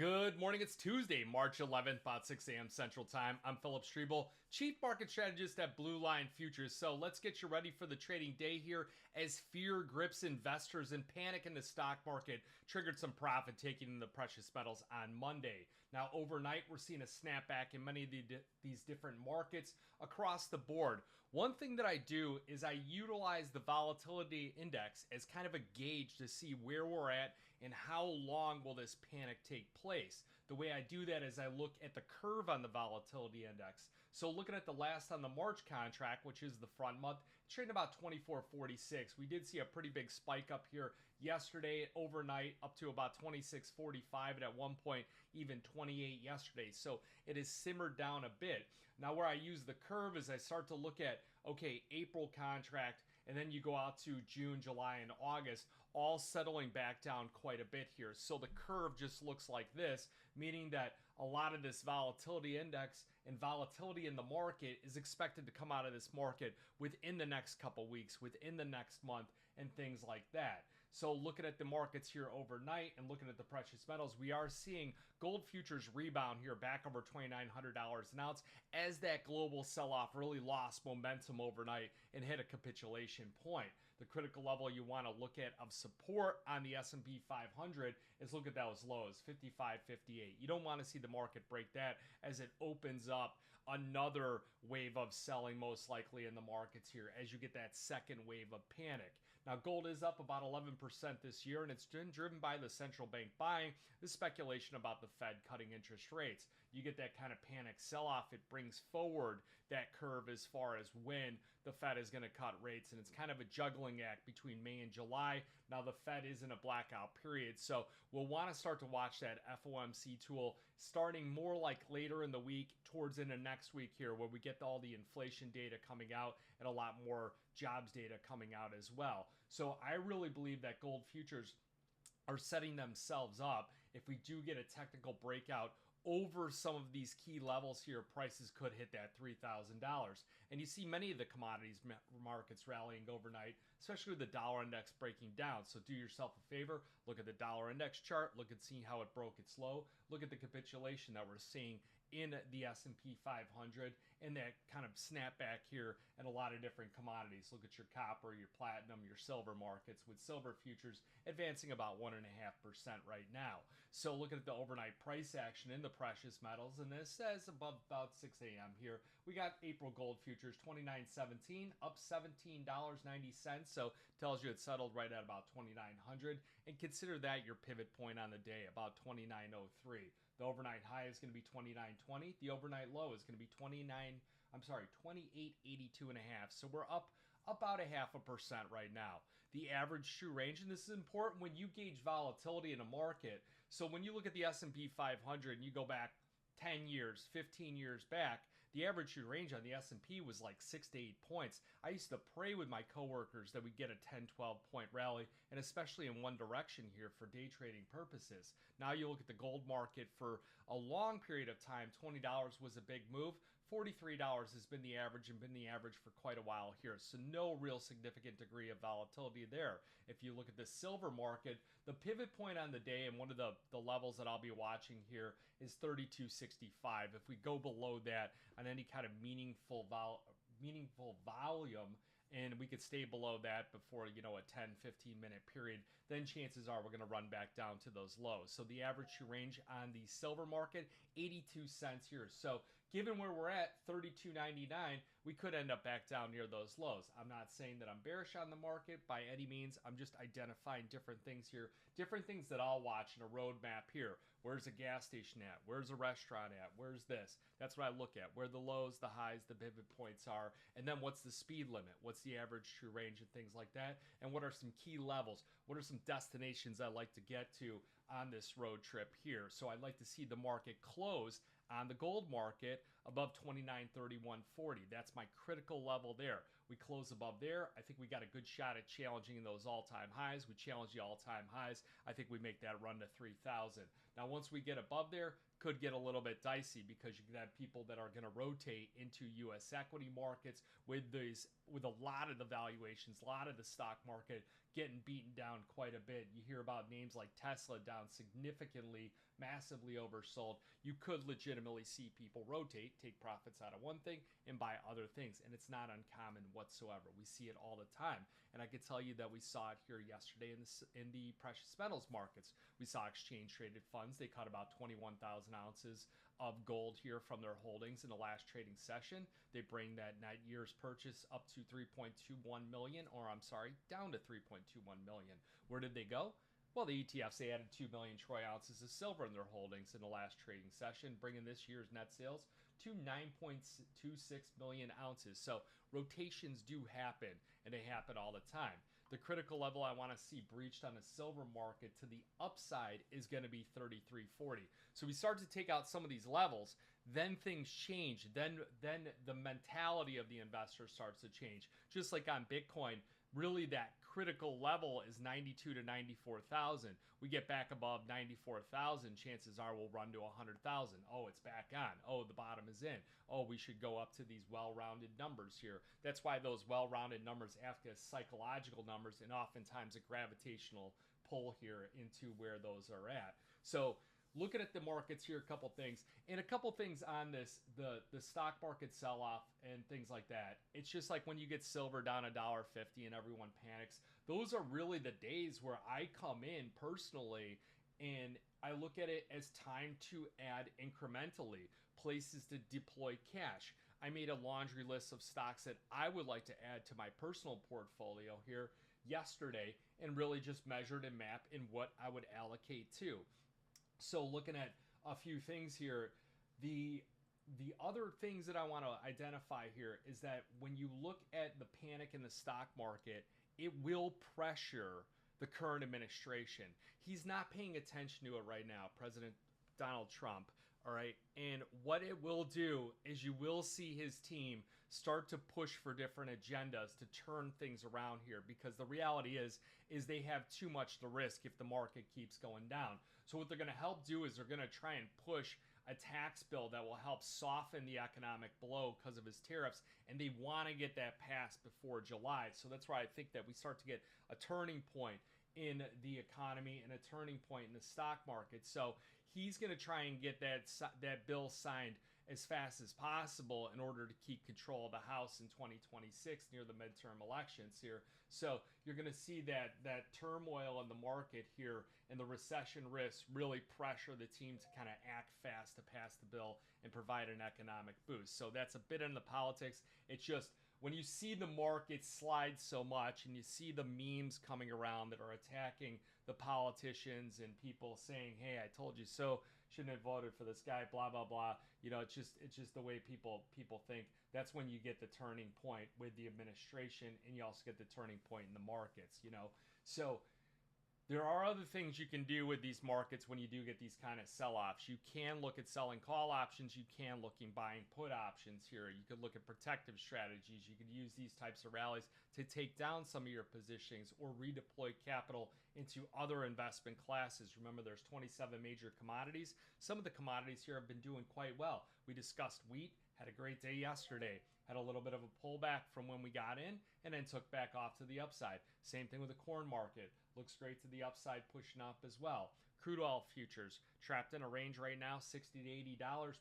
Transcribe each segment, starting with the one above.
Good morning. It's Tuesday, March 11th, about 6 a.m. Central Time. I'm Philip Streible, Chief Market Strategist at Blue Line Futures. So let's get you ready for the trading day here as fear grips investors and panic in the stock market triggered some profit taking in the precious metals on Monday. Now, overnight, we're seeing a snapback in many of these different markets across the board. One thing that I do is I utilize the volatility index as kind of a gauge to see where we're at and how long will this panic take place. The way I do that is I look at the curve on the volatility index. So looking at the last on the March contract, which is the front month, it's trading about 24.46. We did see a pretty big spike up here yesterday overnight up to about 26.45 and at one point even 28 yesterday. So it has simmered down a bit. Now where I use the curve is I start to look at, okay, April contract, and then you go out to June, July, and August, all settling back down quite a bit here. So the curve just looks like this, meaning that a lot of this volatility index and volatility in the market is expected to come out of this market within the next couple weeks, within the next month, and things like that. So looking at the markets here overnight and looking at the precious metals, we are seeing gold futures rebound here back over $2,900 an ounce as that global sell-off really lost momentum overnight and hit a capitulation point. The critical level you want to look at of support on the S&P 500 is look at those lows, 55.58. You don't want to see the market break that as it opens up another wave of selling most likely in the markets here as you get that second wave of panic. Now gold is up about 11% this year, and it's been driven by the central bank buying, the speculation about the Fed cutting interest rates. You get that kind of panic sell-off, it brings forward that curve as far as when the Fed is going to cut rates, and it's kind of a juggling act between May and July. Now the Fed is in a blackout period, so we'll want to start to watch that FOMC tool starting more like later in the week towards into next week here, where we get all the inflation data coming out and a lot more jobs data coming out as well. So I really believe that gold futures are setting themselves up. If we do get a technical breakout over some of these key levels here, prices could hit that $3,000. And you see many of the commodities markets rallying overnight, especially with the dollar index breaking down. So do yourself a favor, look at the dollar index chart, look at seeing how it broke its low, look at the capitulation that we're seeing in the S&P 500 and that kind of snapback here in a lot of different commodities. Look at your copper, your platinum, your silver markets, with silver futures advancing about 1.5% right now. So looking at the overnight price action in the precious metals, and this says above about 6 a.m. here, we got April gold futures 29.17, up $17.90. So tells you it settled right at about 2,900, and consider that your pivot point on the day, about 29.03. The overnight high is going to be 29.20. The overnight low is going to be 28.82.5. So we're up about 0.5% right now. The average true range, and this is important when you gauge volatility in a market. So when you look at the S&P 500 and you go back 10 years, 15 years back, the average true range on the S&P was like 6 to 8 points. I used to pray with my coworkers that we'd get a 10, 12 point rally, and especially in one direction here for day trading purposes. Now you look at the gold market for a long period of time, $20 was a big move. $43 has been the average and been the average for quite a while here. So no real significant degree of volatility there. If you look at the silver market, the pivot point on the day and one of the levels that I'll be watching here is 32.65. If we go below that on any kind of meaningful volume, and we could stay below that before, a 10, 15 minute period, then chances are we're going to run back down to those lows. So the average range on the silver market, 82 cents here. So given where we're at, 32.99, we could end up back down near those lows. I'm not saying that I'm bearish on the market by any means. I'm just identifying different things here, different things that I'll watch in a roadmap here. Where's a gas station at? Where's a restaurant at? Where's this? That's what I look at, where the lows, the highs, the pivot points are, and then what's the speed limit? What's the average true range and things like that? And what are some key levels? What are some destinations I like to get to on this road trip here? So I'd like to see the market close on the gold market above 29.31.40. That's my critical level there. We close above there. I think we got a good shot at challenging those all-time highs. We challenge the all-time highs. I think we make that run to 3,000. Now, once we get above there, could get a little bit dicey because you could have people that are going to rotate into U.S. equity markets with a lot of the valuations, a lot of the stock market getting beaten down quite a bit. You hear about names like Tesla down significantly, massively oversold. You could legitimately see people rotate, take profits out of one thing and buy other things, and it's not uncommon whatsoever. We see it all the time, and I could tell you that we saw it here yesterday in the precious metals markets. We saw exchange traded funds. They cut about 21,000 ounces of gold here from their holdings in the last trading session. They bring that net year's purchase up to 3.21 million, or I'm sorry, down to 3.21 million. Where did they go? Well, the ETFs, they added 2 million troy ounces of silver in their holdings in the last trading session, bringing this year's net sales to 9.26 million ounces. So rotations do happen, and they happen all the time. The critical level I want to see breached on the silver market to the upside is going to be 33.40. So we start to take out some of these levels, then things change. Then the mentality of the investor starts to change. Just like on Bitcoin, really that critical level is 92 to 94,000. We get back above 94,000, chances are we'll run to 100,000. Oh, it's back on. Oh, the bottom is in. Oh, we should go up to these well-rounded numbers here. That's why those well-rounded numbers act as psychological numbers and oftentimes a gravitational pull here into where those are at. So looking at the markets here, a couple things on this, the stock market sell-off and things like that. It's just like when you get silver down $1.50 and everyone panics. Those are really the days where I come in personally and I look at it as time to add incrementally, places to deploy cash. I made a laundry list of stocks that I would like to add to my personal portfolio here yesterday and really just measured and mapped in what I would allocate to. So looking at a few things here, the other things that I want to identify here is that when you look at the panic in the stock market, it will pressure the current administration. He's not paying attention to it right now, President Donald Trump. All right. And what it will do is you will see his team start to push for different agendas to turn things around here, because the reality is they have too much to risk if the market keeps going down. So what they're going to help do is they're going to try and push a tax bill that will help soften the economic blow because of his tariffs, and they want to get that passed before July. So that's why I think that we start to get a turning point in the economy and a turning point in the stock market. So he's going to try and get that bill signed as fast as possible in order to keep control of the House in 2026 near the midterm elections here. So you're going to see that turmoil in the market here and the recession risks really pressure the team to kind of act fast to pass the bill and provide an economic boost. So that's a bit in the politics. It's just when you see the market slide so much and you see the memes coming around that are attacking the politicians and people saying, hey, I told you so, shouldn't have voted for this guy, blah, blah, blah. You know, it's just the way people think. That's when you get the turning point with the administration, and you also get the turning point in the markets, you know. So there are other things you can do with these markets when you do get these kind of sell-offs. You can look at selling call options. You can look in buying put options here. You could look at protective strategies. You could use these types of rallies to take down some of your positionings or redeploy capital into other investment classes. Remember, there's 27 major commodities. Some of the commodities here have been doing quite well. We discussed wheat, had a great day yesterday. Had a little bit of a pullback from when we got in and then took back off to the upside. Same thing with the corn market. Looks great to the upside, pushing up as well. Crude oil futures trapped in a range right now, $60 to $80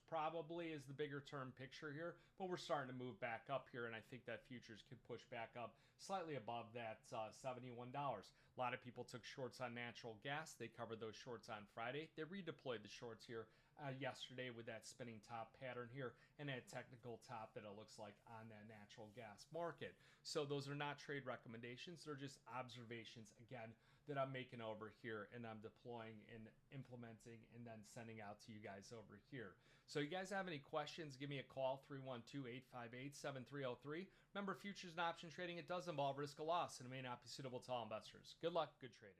probably is the bigger term picture here, but we're starting to move back up here, and I think that futures could push back up slightly above that $71. A lot of people took shorts on natural gas. They covered those shorts on Friday. They redeployed the shorts here yesterday with that spinning top pattern here and that technical top that it looks like on that natural gas market. So those are not trade recommendations. They're just observations, again, that I'm making over here and I'm deploying and implementing and then sending out to you guys over here. So you guys have any questions, give me a call, 312-858-7303. Remember, futures and option trading, it does involve risk of loss and it may not be suitable to all investors. Good luck, good trading.